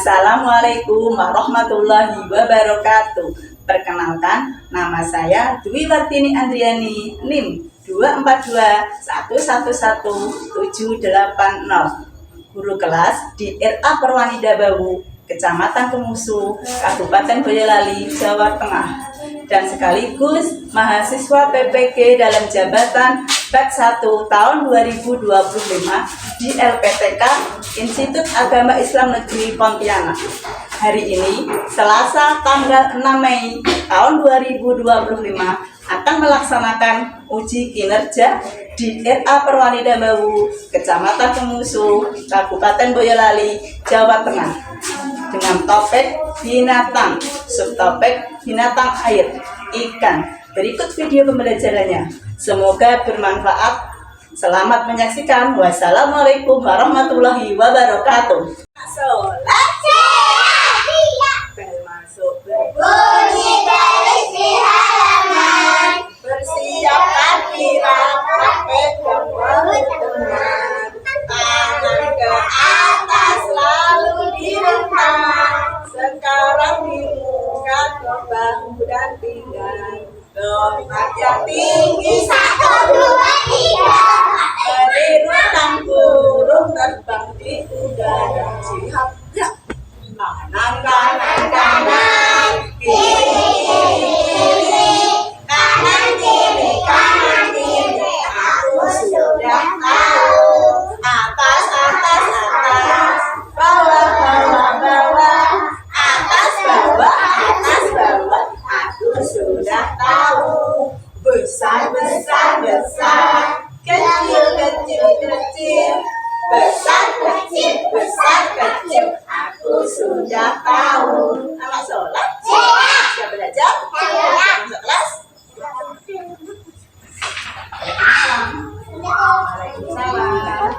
Assalamualaikum warahmatullahi wabarakatuh. Perkenalkan, nama saya Dwi Wartini Andriani, NIM 242111780, guru kelas di RA Perwanida Bawu, Kecamatan Kemusu, Kabupaten Boyolali, Jawa Tengah, dan sekaligus mahasiswa PPG dalam jabatan BAK 1 tahun 2025 di LPTK Institut Agama Islam Negeri Pontianak. Hari ini, Selasa tanggal 6 Mei tahun 2025, akan melaksanakan uji kinerja di RA Perwanida Bawu, Kecamatan Kemusu, Kabupaten Boyolali, Jawa Tengah, dengan topik binatang, subtopik binatang air, ikan. Berikut video pembelajarannya. Semoga bermanfaat. Selamat menyaksikan. Wassalamualaikum warahmatullahi wabarakatuh. Sholat bel masuk berbunyi garis di halaman, bersiapkan rapat pegang teman, tangan ke atas lalu direntang, sekarang di muka ke bahu dan pinggang, lompat yang tinggi 1, 2, 3, meniru sang burung terbang di udara. Siap, ya. Kanan, kanan, kanan, kiri, kiri, kanan, kiri, aku sudah tahu. Atas, atas, atas, bawah, bawah, bawah, atas, bawah, aku sudah tahu. Besar, besar, besar, kecil, kecil, kecil, besar, kecil, besar, kecil, aku sudah tahu. Anak sholat? Siap belajar? Siap masuk kelas? Waalaikumsalam. Waalaikumsalam.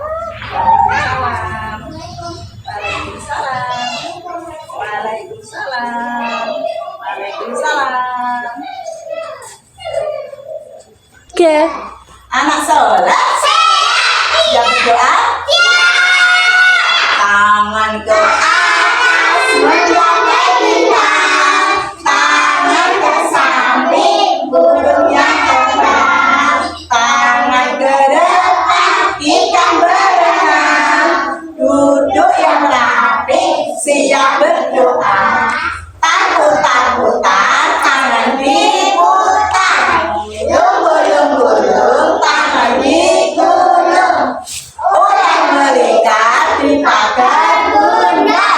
Waalaikumsalam. Waalaikumsalam. Waalaikumsalam. Oke. Anak sholat? Siap berdoa? Tangan ke atas mencapai bintang, tangan ke samping burung yang terbang, tangan ke depan ikan berenang, duduk yang rapi siap berdoa, tampuk-tampukan tangan diputar, gulung-gulung tangan digulung, orang melihat di pagar bunda,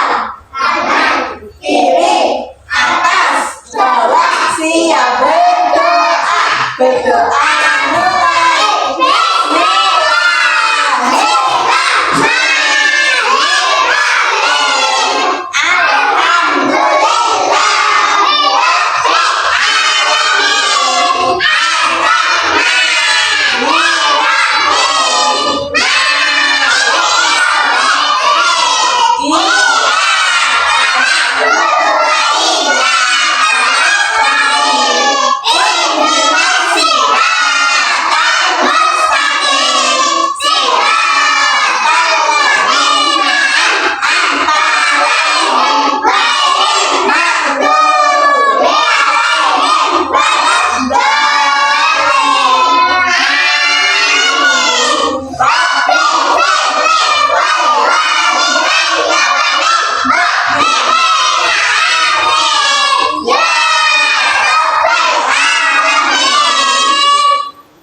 kanan, kiri, atas, bawah, siap berdoa, berdoa mulai.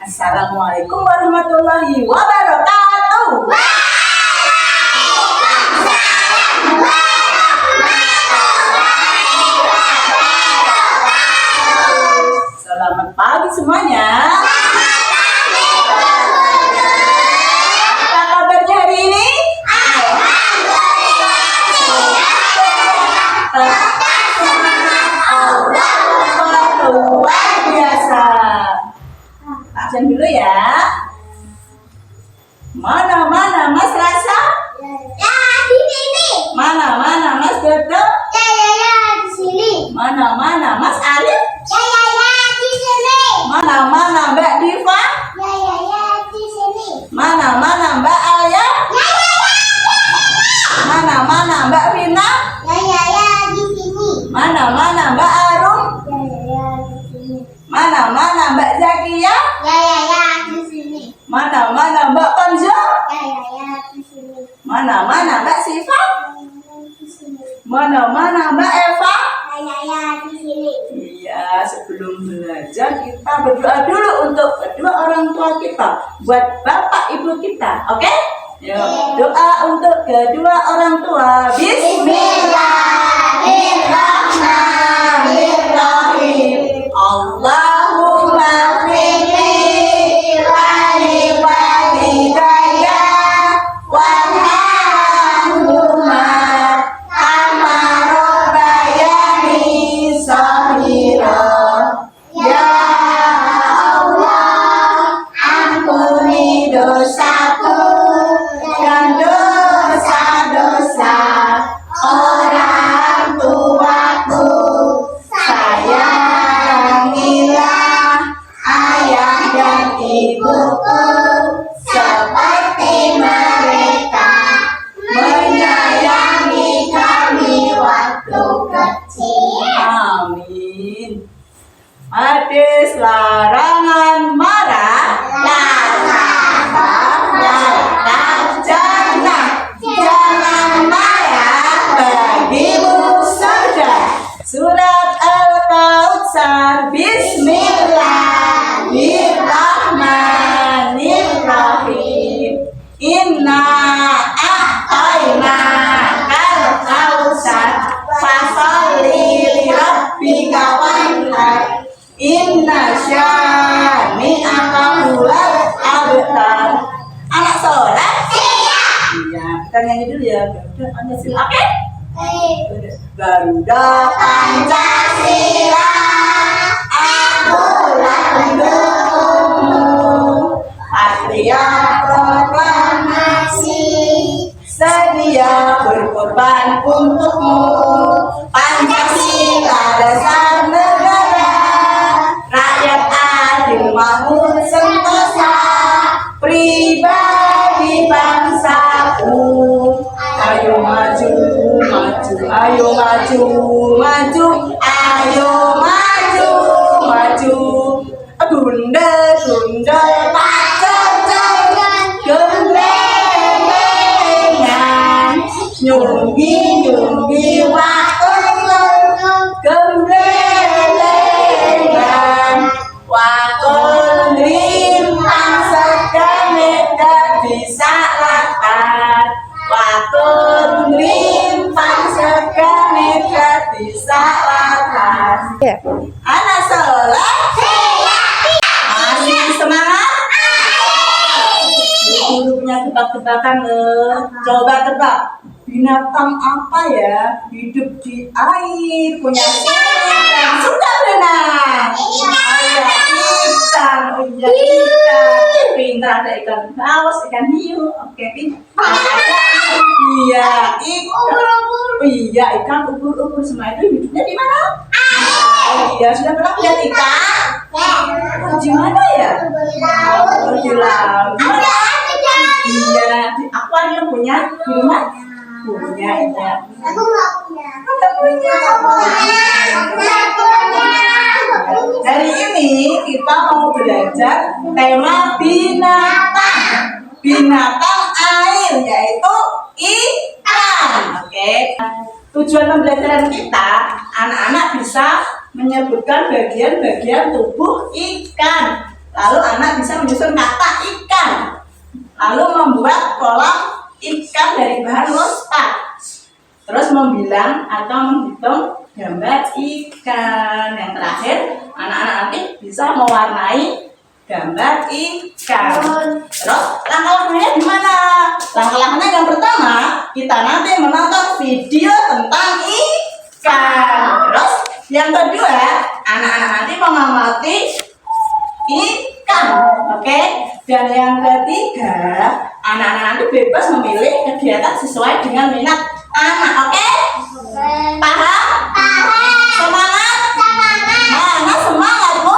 Assalamualaikum warahmatullahi wabarakatuh. Selamat pagi semuanya. Apa kabarnya hari ini? Luar biasa. Absen dulu ya. Mana Mas Rasa? Ya, di sini. Mana Mas Dodo? Ya, di sini. Mana Mas Alif? Ya, di sini. Mana Mbak Diva? Ya, di sini. Mana Mbak Alia? Ya. Mana Mbak Vina? Ya, Ria? Ya, di sini. Mana Mbak Panjo? Ya, di sini. Mana Mbak Siva? Di sini. Mana Mbak Eva? Ya, di sini. Iya, sebelum belajar kita berdoa dulu untuk kedua orang tua kita, buat bapak ibu kita, oke? Yuk, doa untuk kedua orang tua. Bismillahirrahmanirrahim. Allahumma firli wali walidayya warhamhuma kama rabbayani shaghira. Ya Allah, ampuni dosaku dan dosa-dosa orang tuaku. Sayangilah ayah dan ibuku seperti mereka menyayangi kami waktu kecil. Amin. Hadis larangan marah, jangan marah bagimu surga. Surat Al-Kautsar. Bismillahirrahmanirrahim. Inna a'tayna kal kautsar fasholli li rabbika wanhar. Inna syani'aka huwal abtar. Anak sholat? Iya, kita nyanyi dulu ya. Garuda Pancasila, oke? Garuda Pancasila, akulah pendukungmu. Patria proklamasi, sedia berkorban untukmu. Pancasila dasar negara, rakyat adil makmur sentosa, pribadi bangsaku. Ayo maju, maju, ayo maju, maju, ayo maju, maju. Gundel, gundel, pacar, gembelengan, nyunggi, nyunggi, wakul, gembelengan, wakul limpang segane dadi salatan, wakul limpang segane dadi salatan. Anak sholat masih semangat? Hurufnya tebak-tebakan loh. Coba tebak. Binatang apa ya hidup di air, punya sirip? Sudah benar. Ada ikan, punya ikan. Pintar, ada ikan paus, ikan hiu. Oke, pintar. Iya, ikan. Iya, ikan ubur-ubur semua itu hidupnya di mana? Iya, sudah pernah lihat ikan? Di mana ya? Di laut. Iya, di akuarium punya, di rumah punya, iya. Aku nggak punya. Nggak punya. Hari ini kita mau belajar tema binatang air, yaitu ikan. Oke. Tujuan pembelajaran kita, anak-anak bisa menyebutkan bagian-bagian tubuh ikan. Lalu anak bisa menyusun kata ikan. Lalu membuat kolam ikan dari bahan mustaq. Terus membilang atau menghitung gambar ikan. Yang terakhir, anak-anak nanti bisa mewarnai gambar ikan. Terus langkah-langkahnya gimana? Langkah-langkahnya yang pertama, kita nanti menonton video tentang ikan. Terus yang kedua, anak-anak nanti mengamati ikan. Oke? Dan yang ketiga, anak-anak nanti bebas memilih kegiatan sesuai dengan minat anak. Oke? Paham? Semangat? Mana semangatmu?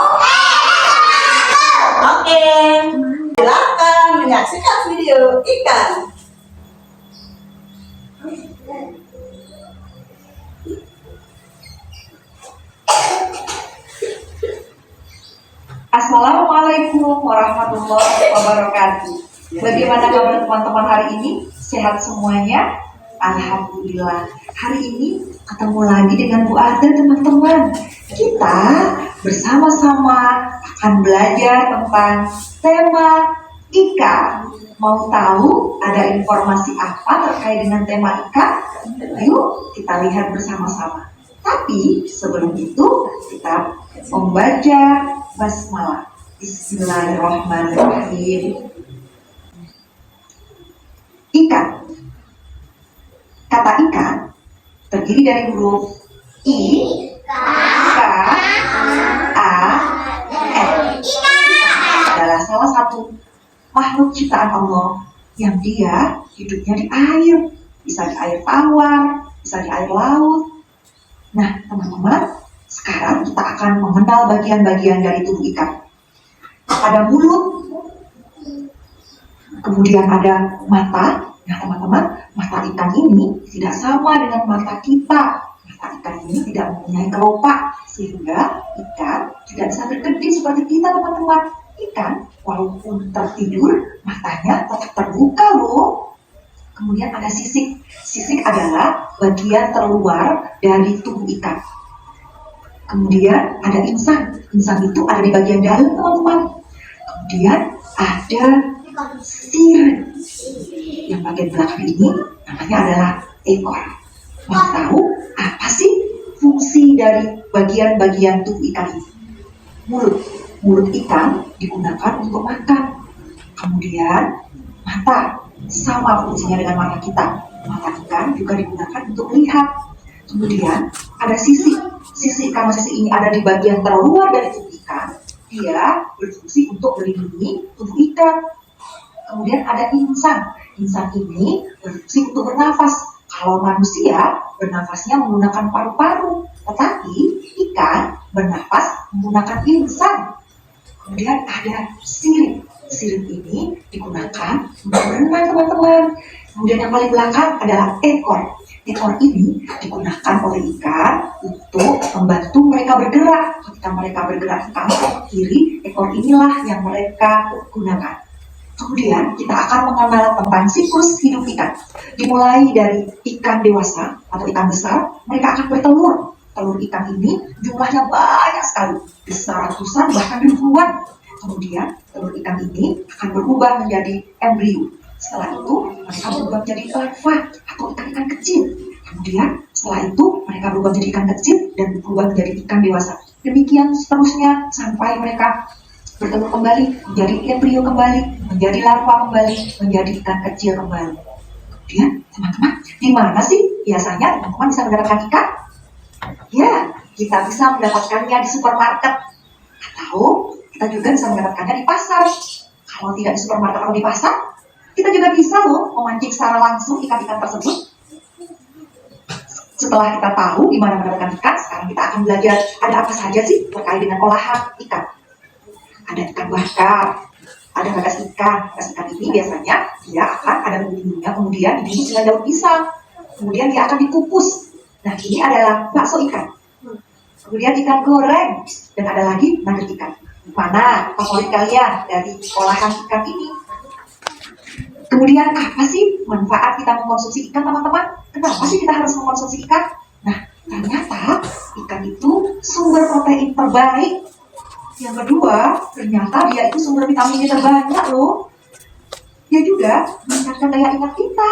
Oke. Silakan menyaksikan video ikan. Assalamualaikum warahmatullahi wabarakatuh. Bagaimana kabar teman-teman hari ini? Sehat semuanya? Alhamdulillah. Hari ini ketemu lagi dengan Bu Arda teman-teman. Kita bersama-sama akan belajar tentang tema ikan. Mau tahu ada informasi apa terkait dengan tema ikan? Yuk kita lihat bersama-sama. Tapi sebelum itu kita membaca basmalah. Bismillahirrahmanirrahim. Ikan. Kata ikan terdiri dari huruf I, K, A, N. Adalah salah satu makhluk ciptaan Allah yang dia hidupnya di air. Bisa di air tawar, bisa di air laut. Nah, teman-teman, sekarang kita akan mengenal bagian-bagian dari tubuh ikan. Ada mulut, kemudian ada mata. Nah, teman-teman, mata ikan ini tidak sama dengan mata kita. Mata ikan ini tidak mempunyai kelopak, sehingga ikan tidak bisa berkedip seperti kita, teman-teman. Ikan, walaupun tertidur, matanya tetap terbuka loh. Kemudian ada sisik. Sisik adalah bagian terluar dari tubuh ikan. Kemudian ada insang. Insang itu ada di bagian dalam, teman-teman. Kemudian ada sirip. Yang bagian belakang ini namanya adalah ekor. Mau tahu apa sih fungsi dari bagian-bagian tubuh ikan ini? Mulut. Mulut ikan digunakan untuk makan. Kemudian mata. Sama fungsinya dengan mata kita. Mata ikan juga digunakan untuk melihat. Kemudian ada sisik. Sisik, karena sisik ini ada di bagian terluar dari tubuh ikan, dia berfungsi untuk melindungi tubuh ikan. Kemudian ada insang. Insang ini berfungsi untuk bernafas. Kalau manusia bernafasnya menggunakan paru-paru, tetapi ikan bernafas menggunakan insang. Kemudian ada sirip. Sirip ini digunakan untuk berenang, teman-teman. Kemudian yang paling belakang adalah ekor. Ekor ini digunakan oleh ikan untuk membantu mereka bergerak. Ketika mereka bergerak ke kanan ke kiri, ekor inilah yang mereka gunakan. Kemudian kita akan mengenal tentang siklus hidup ikan. Dimulai dari ikan dewasa atau ikan besar, mereka akan bertelur. Telur ikan ini jumlahnya banyak sekali, bisa ratusan bahkan ribuan. Kemudian telur ikan ini akan berubah menjadi embrio. Setelah itu mereka berubah menjadi larva atau ikan-ikan kecil. Kemudian setelah itu mereka berubah menjadi ikan kecil dan berubah menjadi ikan dewasa. Demikian seterusnya sampai mereka bertelur kembali, menjadi embrio kembali, menjadi larva kembali, menjadi ikan kecil kembali. Kemudian teman-teman, di mana sih biasanya teman-teman bisa mendapatkan ikan? Ya, kita bisa mendapatkannya di supermarket atau kita juga bisa mendapatkannya di pasar. Kalau tidak di supermarket atau di pasar, kita juga bisa loh memancing secara langsung ikan-ikan tersebut. Setelah kita tahu di mana mendapatkan ikan, sekarang kita akan belajar ada apa saja sih terkait dengan olahan ikan. Ada ikan bakar, ada gagas ikan. Gagas ikan ini biasanya dia akan ada bumbunya, kemudian dibungkus dengan daun pisang. Kemudian dia akan dikukus. Nah, ini adalah bakso ikan. Kemudian ikan goreng, dan ada lagi nugget ikan. Mana favorit kalian dari olahan ikan ini? Kemudian apa sih manfaat kita mengkonsumsi ikan, teman-teman? Kenapa sih kita harus mengkonsumsi ikan? Nah, ternyata ikan itu sumber protein terbaik. Yang kedua, ternyata dia itu sumber vitamin terbanyak loh. Dia juga meningkatkan daya ingat kita.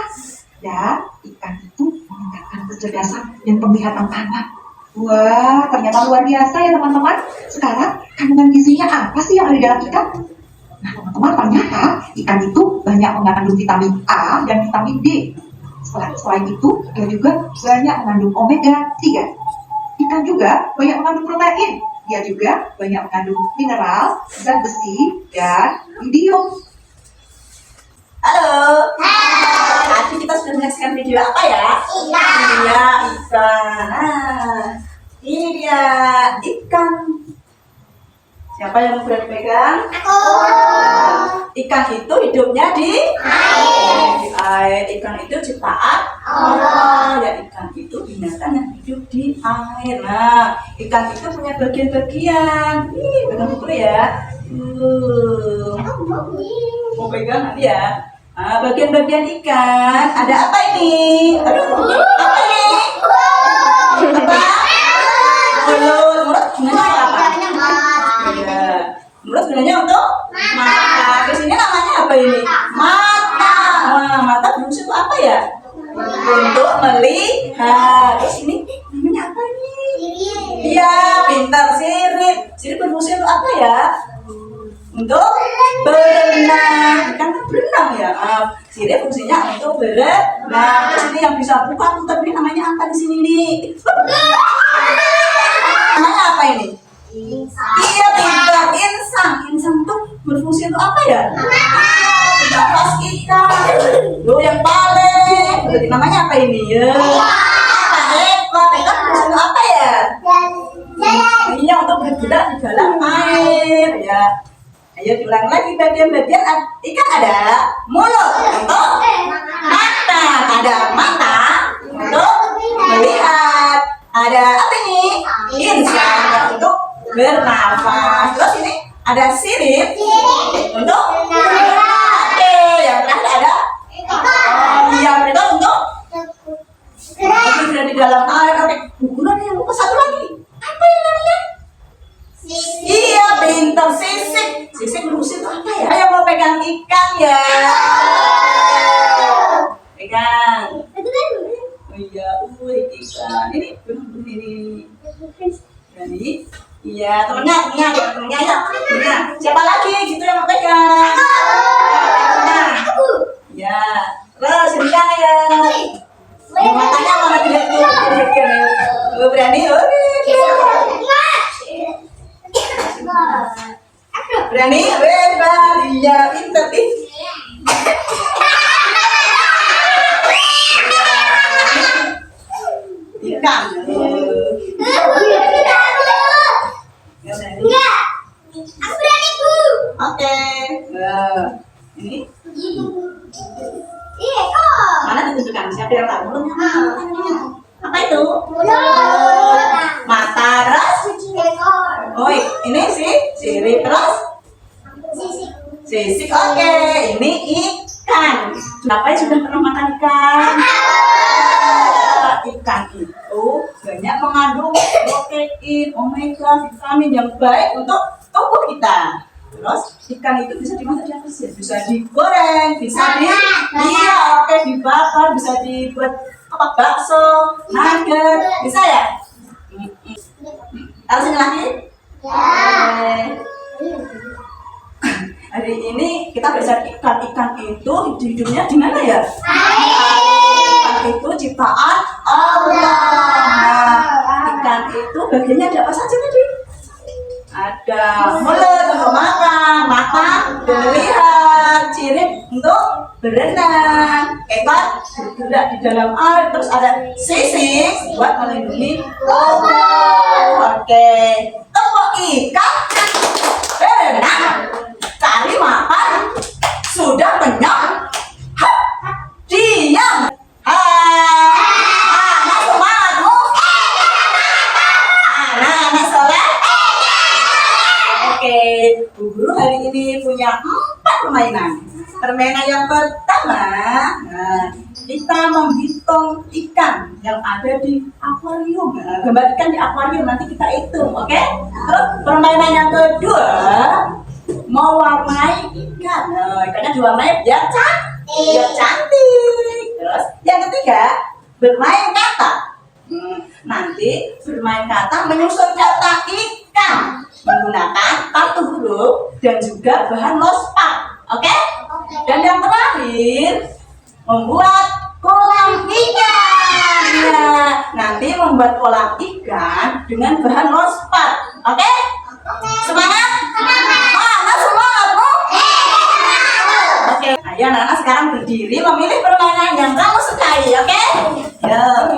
Dan ikan itu meningkatkan kecerdasan dan penglihatan anak. Wah, ternyata luar biasa ya teman-teman. Sekarang kandungan gizinya apa sih yang ada di dalam ikan? Nah teman-teman, ternyata ikan itu banyak mengandung vitamin A dan vitamin D. Selain itu, dia juga banyak mengandung omega 3. Ikan juga banyak mengandung protein. Dia juga banyak mengandung mineral, zat besi, dan iodium. Halo. Tadi kita sudah menyaksikan video apa ya? Ikan. Iya, ikan. Nah, ini dia ikan Siapa yang berani pegang? Aku. Ikan itu hidupnya di air. Ikan itu ciptaan Allah. Ya, ikan itu binatang yang hidup di air. Nah, ikan itu punya bagian-bagian. Nih, pegang dulu ya. Mau pegang nanti ya. Nah, bagian-bagian ikan ada apa ini? Aduh, apa ini? Apa? Mulut. Mulut gunanya apa? Ya. Mulut gunanya untuk mata. Di sini namanya apa ini? Mata. Nah, mata berfungsi untuk apa ya? Untuk melihat. Di sini namanya apa ini? Iya, pintar, sirip. Sirip berfungsi untuk apa ya? Untuk berenang. Kan berenang ya. Sirip fungsinya untuk berenang. Terus ini yang bisa buka tuh, tapi namanya apa di sini nih? Namanya apa ini? Iya, pintar, insang. Insang tuh berfungsi untuk apa ya? Nafas ikan. Loh, yang paling. Berarti namanya apa ini ya? Ekor. Ekor berfungsi untuk apa ya? Iya, untuk bergerak di dalam air ya. Ayo diulang lagi bagian-bagian ikan. Ada mulut untuk mata, ada mata untuk melihat, ada apa ini? Insang untuk bernafas. Terus ini ada sirip untuk oke, yang terakhir ada itu untuk berada di dalam air. Oke, guguran yang lupa satu lagi. Apa yang namanya? Iya, pintar, sisik. Sisik berfungsi untuk apa ya? Ayo mau pegang ikan ya. Pegang. Oh iya, ikan. Ini ini. Iya, temennya ya. Siapa lagi gitu yang mau pegang? Ya. Terus ini ya. Matanya mana tidak tuh? Berani? Berani? Bebas. Iya, pintar nih. Ikan. Oke. Nah, ini mana ditentukan? Siapa yang tahu? Apa itu? Mata, terus? Oh, ini sih sirip, terus? Sisik. Oke, ini ikan. Siapa yang sudah pernah makan ikan? Ikan itu banyak mengandung protein, omega, vitamin yang baik untuk tubuh kita. Terus ikan itu bisa dimasak di apa sih? Bisa digoreng, bisa dibakar, bisa dibuat apa, bakso, nugget, bisa ya? Harus ini lagi? Hari ini kita belajar ikan itu hidupnya di mana ya? Ikan itu ciptaan Allah. Nah, ikan itu bagiannya ada apa saja tadi? Ada mulut untuk makan, mata untuk melihat, sirip untuk berenang, ekor bergerak di dalam air, terus ada sisik buat melindungi tubuh. Oke, tepuk ikan berenang, cari makan, sudah kenyang, diam. Anak semangatmu, anak soleh. Oke, Bu Guru hari ini punya 4 permainan. Permainan yang pertama, kita menghitung ikan yang ada di akuarium. Gambar ikan di akuarium, nanti kita hitung, oke? Terus permainan yang kedua, mewarnai ikan. Ikannya diwarnai biar cantik. Terus yang ketiga, bermain kata. Nanti bermain kata menyusun kata ikan menggunakan kartu huruf dan juga bahan lospak, oke? Dan yang terakhir, membuat kolam ikan. Ya, nanti membuat kolam ikan dengan bahan lospak, oke? Semangat? Mana semangatmu? Oke, ayo anak-anak sekarang berdiri memilih permainan yang kamu sukai, oke? Ya.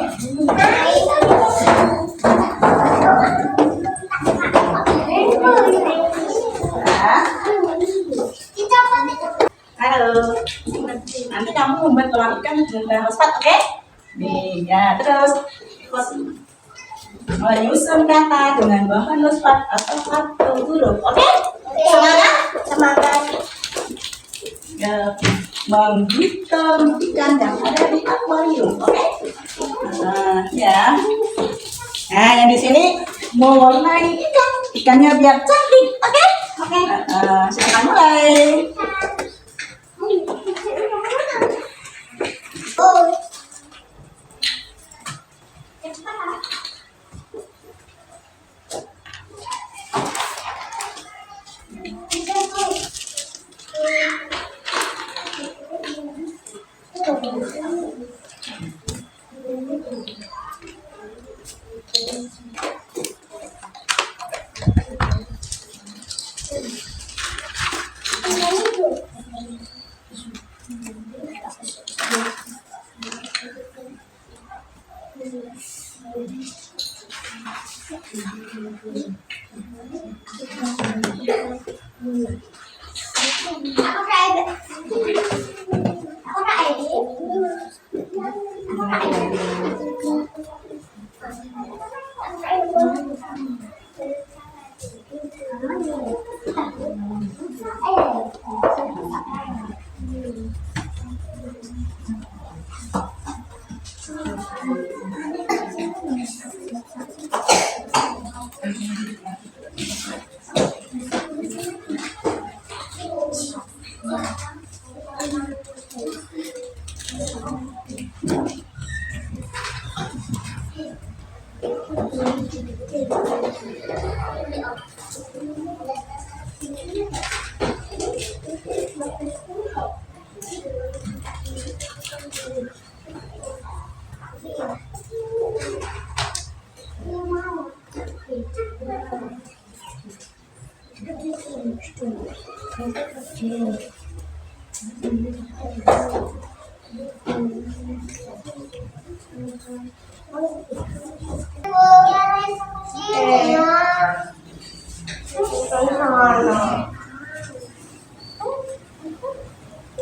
Nanti kamu membuat kolam ikan dengan fosfat, oke? Nih, ya terus menyusun kata dengan bahan fosfat atau satu huruf, oke? Semangat? Semangat. Ya, menghitung ikan yang ada di akuarium, oke? Nah, ya. Nah, yang di sini mewarnai ikannya biar cantik, oke? Oke. Silakan mulai. Oh.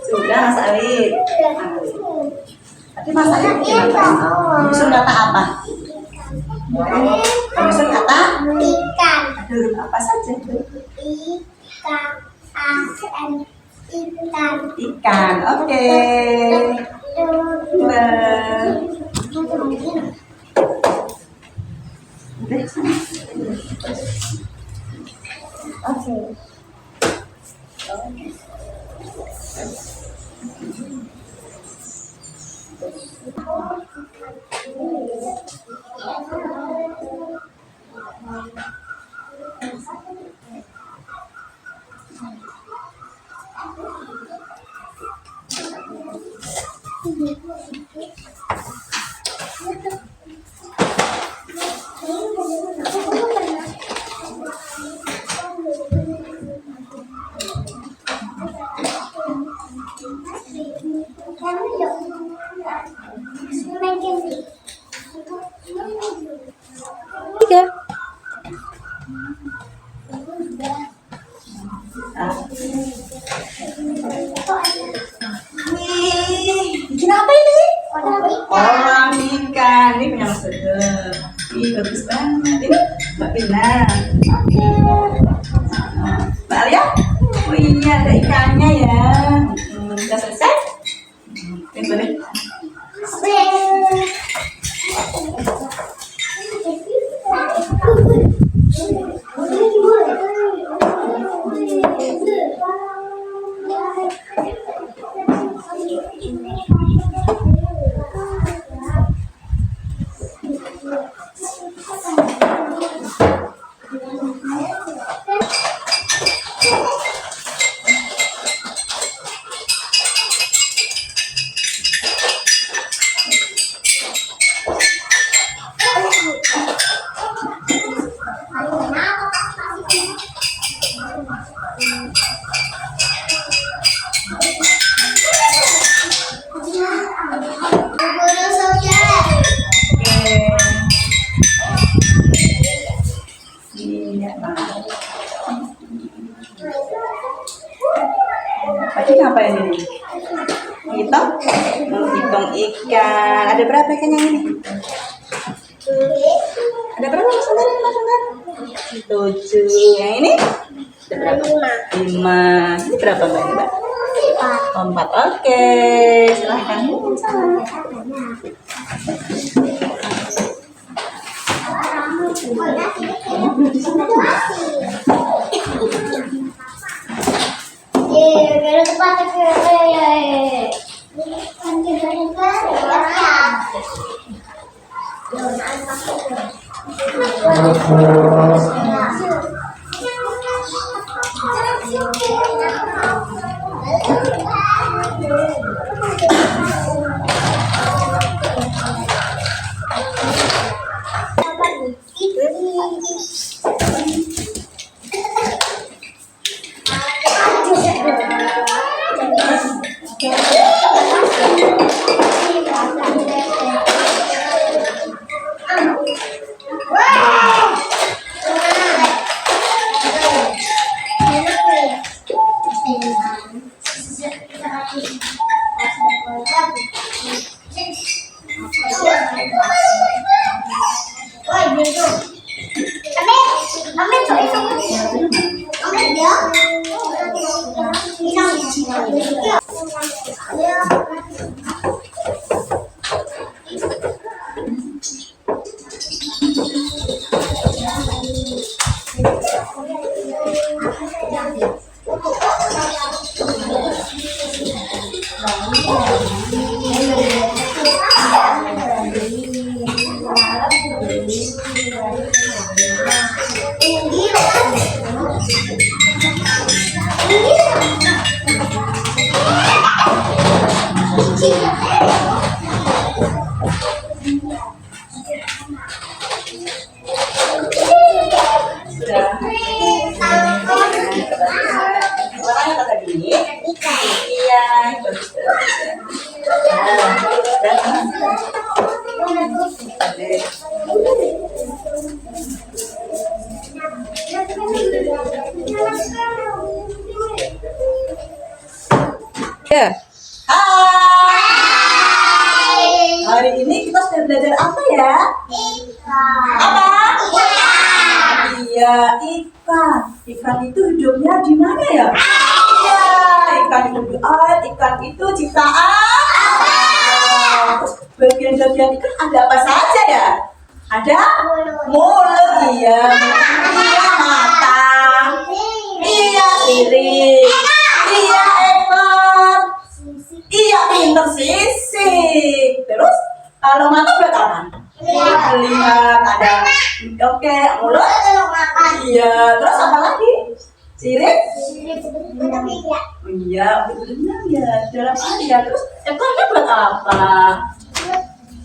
Sudah, Mas Ali. Tapi Mas Ali menyusun kata apa? Menyusun kata Ikan. huruf apa saja? Ikan. Ikan. Ikan, oke. Oke. Oke. Bikin apa ini? Kolam ikan. Kolam ikan. Ini punya Mas Dede. Ih, bagus banget. Ini Mbak Pina. Oke. Mbak Alia? Oh iya, ada ikannya ya. Udah selesai? Ini boleh. Iya, Bang. Tadi ngapain ini? menghitung ikan. Ada berapa ikan yang ini? Ada berapa Mas Sundar? 7. Yang ini? Ada berapa? 5. Ini berapa Mbak? Mbak? 4. Oke, silahkan. Ya. Hai. Hari ini kita sudah belajar apa ya? Apa? Iya, ikan. Ikan itu hidupnya di mana ya? Iya, ikan hidup di air. Ikan itu ciptaan. Terus bagian-bagian ikan ada apa saja ya? Ada mulut, iya. Iya, mata. Iya, sirip. Iya, ekor. Iya, pinter sisik. Terus kalau mata buat apa? Lihat ada. Oke, mulut. Iya, terus apa lagi? Sirip? Iya, benar ya. Dalam air ya. Terus ekornya buat apa?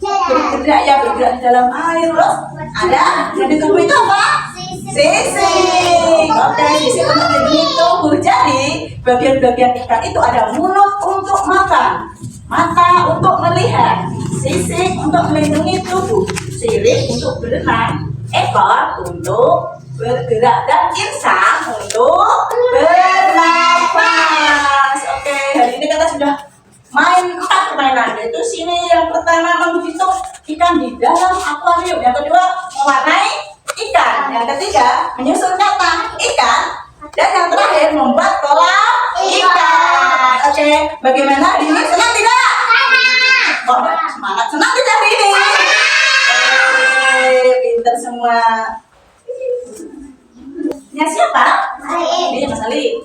Bergerak ya, bergerak di dalam air. Terus ada yang di tubuh itu apa? Sisik. Oke, sisik untuk melindungi tubuh. Jadi bagian-bagian ikan itu ada mulut untuk makan, mata untuk melihat, sisik untuk melindungi tubuh, sirip untuk berenang, ekor untuk bergerak, dan insang untuk bernafas. Oke, hari ini kita sudah main 4 permainan. Yaitu sini yang pertama menghitung ikan di dalam akuarium, yang kedua mewarnai ikan, yang ketiga menyusun kata ikan, dan yang terakhir membuat kolam ikan. Oke, bagaimana hari ini? Senang tidak? Oh, semangat. Senang tidak hari ini? Pinter semua. Ya, siapa? Ini Mas Ali.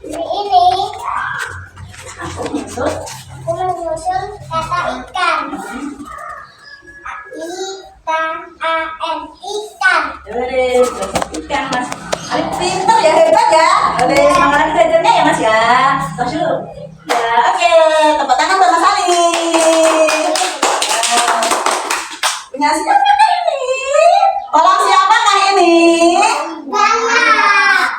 Ini Aku maksud aku menyusun kata ikan. I-K-A-N, ikan. ikan Mas Ali pinter ya, hebat ya. Oleh semangat belajarnya ya Mas ya. Terus dulu. Ya, oke, tepuk tangan buat Mas Ali. Punya siapa ini? Kolam siapakah ini? Banyak.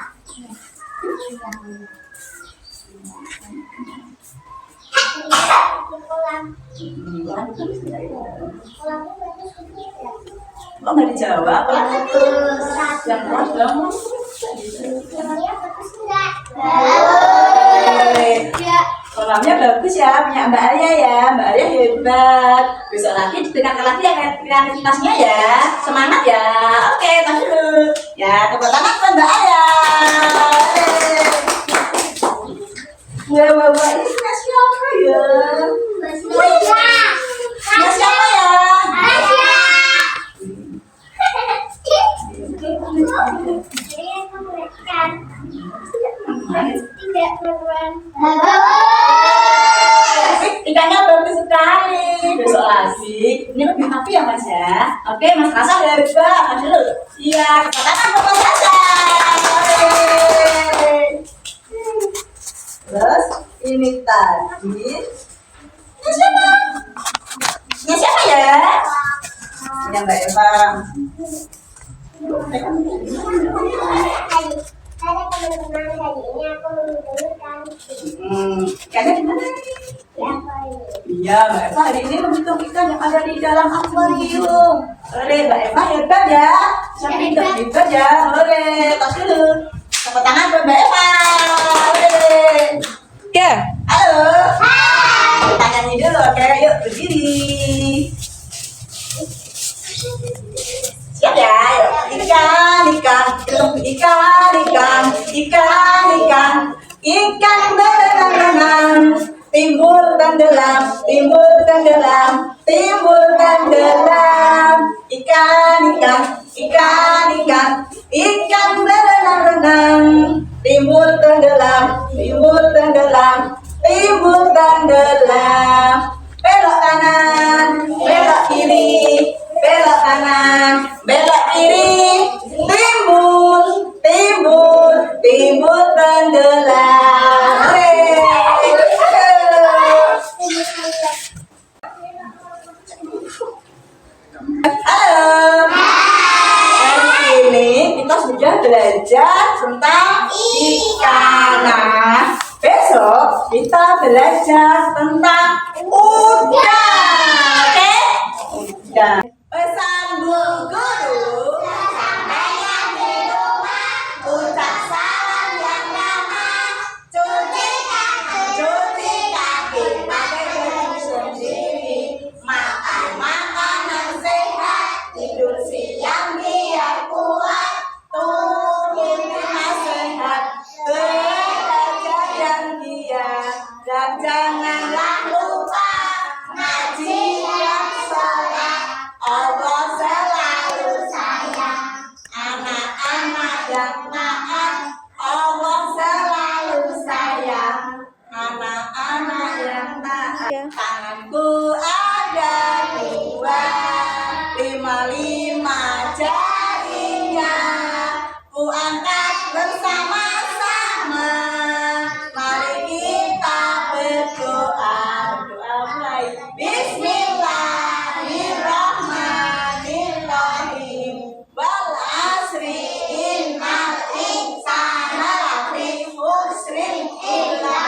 Kok nggak dijawab? Yang keras dong. Yang bagus Ya. Kolamnya bagus ya, punya Mbak Arya ya. Mbak Arya hebat. Besok lagi ditingkatkan lagi ya kreativitasnya ya. Semangat ya. Oke, tahan dulu. Ya, tepuk tangan buat Mbak Arya. Wah, ini punya siapa ya? Punya siapa ya? Tidak beruang. Ikannya bagus sekali. Besok lagi. Ini lebih happy ya Mas ya. Oke, Mas Rasa hebat. Mas dulu. Iya, tepuk tangan buat Mas Rasa. Terus ini tadi. Ini siapa? Ini siapa ya? Ini Mbak Eva. Ada teman-teman tadi ini aku menunjukkan Ikannya di mana? siapa ini. Iya, Mbak Eva hari ini menghitung ikan yang ada di dalam akuarium. Oke, Mbak Eva hebat ya. Bisa pintar hebat ya. Oke, tos dulu. Tepuk tangan buat Mbak Eva. Oke. Ya. Halo. Hai. Kita nyanyi dulu, oke? Yuk berdiri. Siap ya? Yuk. Ikan, ikan, ikan, ikan, ikan, ikan, ikan berenang-renang. Timbul tenggelam, timbul tenggelam, timbul tenggelam. Ikan, ikan, ikan, ikan, ikan berenang-renang. Timbul tenggelam, timbul tenggelam, timbul tenggelam. Belok kanan, belok kiri, belok kanan, belok kiri. Timbul, timbul, timbul tenggelam. Halo. Hari ini kita sudah belajar tentang ikan. Nah, besok kita belajar tentang udang. Oke? Udang. Pesan Bu Guru. Sampaikan di rumah. Ucap salam yang ramah. Cuci kaki pakai baju sendiri. Makan makanan sehat. Tidur siang biar kuat. Tubuh kita sehat. Belajar yang giat. Dan janganlah lupa ngaji yang sholat. Allah selalu sayang. Anak-anak yang taat. Allah selalu sayang. Anak-anak yang taat. Ya. Tanganku ada dua, 5 jarinya. Ku angkat bersama-sama. Mari kita berdoa. Berdoa mulai. Bismillahirrahmanirrahim. Wal asri innal insana lafi khusrin illa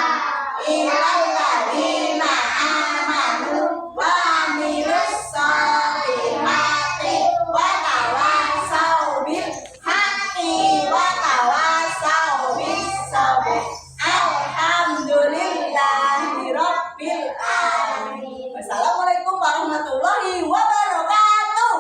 illalladzina amanu wa amilus sholihati wa tawassaw bil haqqi wa tawassaw bis sabr. Alhamdulillahi rabbil alamin. Wassalamualaikum warahmatullahi wabarakatuh.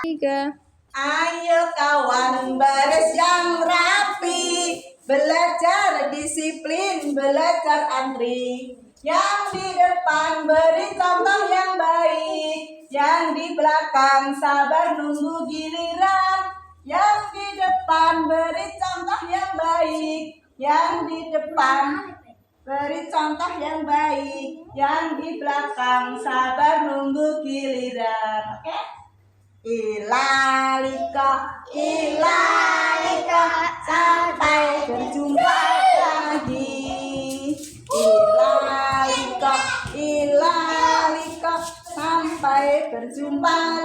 Tiga. Ayo kawan baris yang rapi, belajar disiplin, belajar antri. Yang di depan beri contoh yang baik, yang di belakang sabar nunggu giliran. Yang di depan beri contoh yang baik, yang di depan beri contoh yang baik, yang di belakang sabar nunggu giliran. Oke? Ilalika, ilalika, sampai berjumpa lagi. Ilalika, ilalika, sampai berjumpa